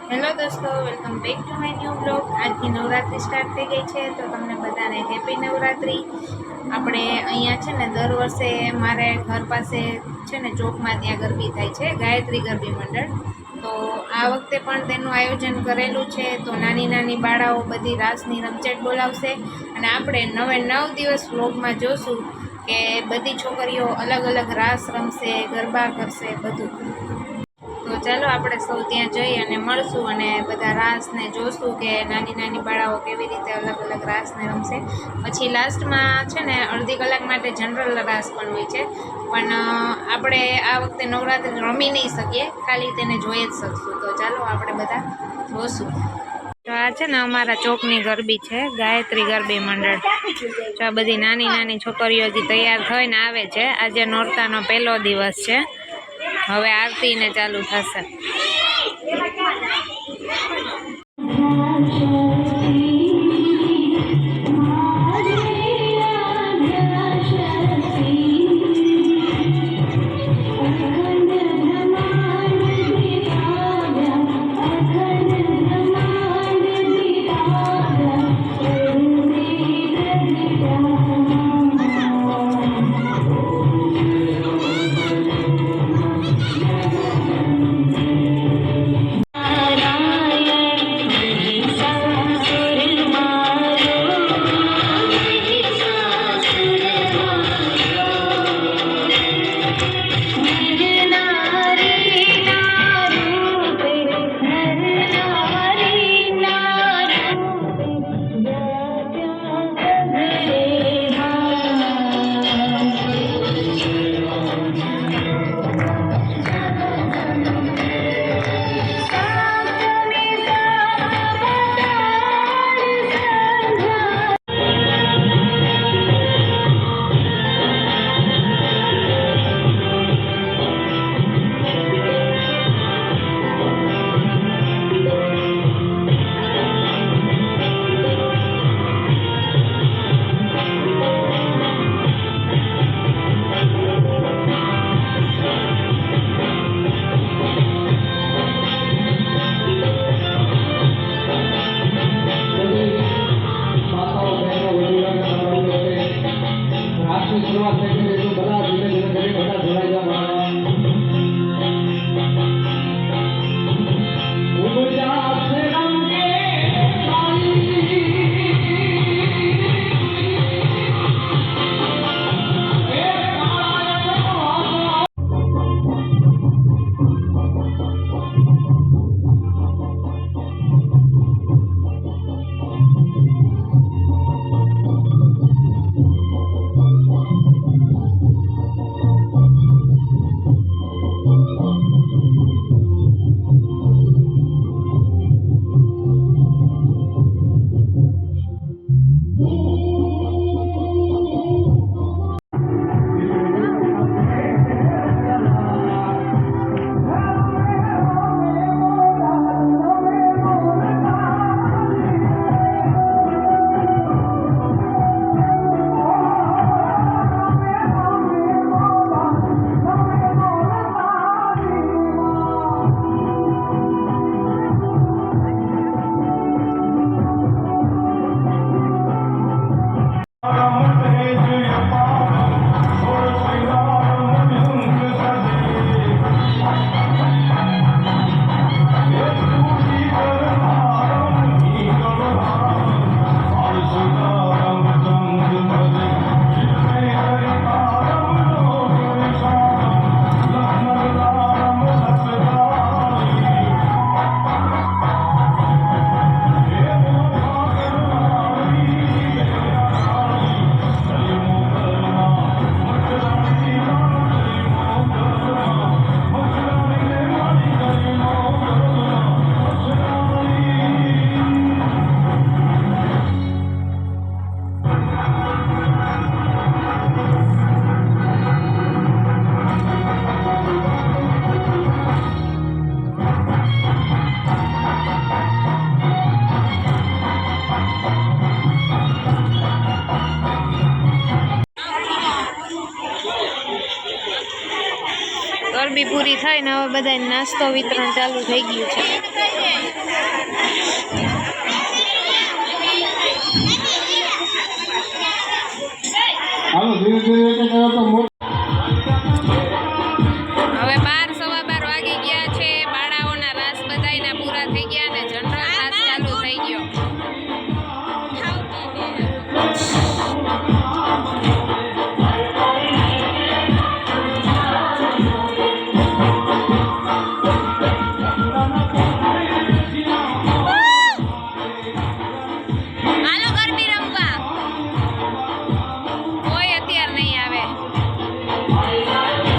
Hello દોસ્તો, welcome back to my new blog. આજથી Navratri start થઈ ગઈ છે, તો તમને બધાને હેપી નવરાત્રિ। આપણે અહીંયા છે ને દર વર્ષે મારે ઘર પાસે છે ને ચોકમાં ત્યાં ગરબી થાય છે, ગાયત્રી ગરબી મંડળ। તો આ વખતે પણ તેનું આયોજન કરેલું છે। તો નાની નાની બાળાઓ બધી રાસની રમઝટ બોલાવશે અને આપણે 9 દિવસ વ્લોગમાં જોશું કે બધી છોકરીઓ અલગ અલગ રાસ રમશે, ગરબા કરશે બધું। તો ચાલો આપણે સૌ ત્યાં જઈ અને મળશું અને બધા રાસને જોશું કે નાની નાની બાળાઓ કેવી રીતે અલગ અલગ રાસને રમશે। પછી લાસ્ટમાં છે ને અડધી કલાક માટે જનરલ રાસ પણ હોય છે, પણ આપણે આ વખતે નવરાત્રિ રમી નહીં શકીએ, ખાલી તેને જોઈ જ શકશું। તો ચાલો આપણે બધા જોશું। તો આ છે ને અમારા ચોકની ગરબી છે, ગાયત્રી ગરબી મંડળ। તો આ બધી નાની નાની છોકરીઓ હજી તૈયાર થઈને આવે છે। આજે નોરતાનો પહેલો દિવસ છે, હવે આરતીને ચાલુ થશે। પૂરી થાય ને હવે બધાને નાસ્તો વિતરણ ચાલુ થઈ ગયું છે. હાલો ધીરે ધીરે એક કરો તો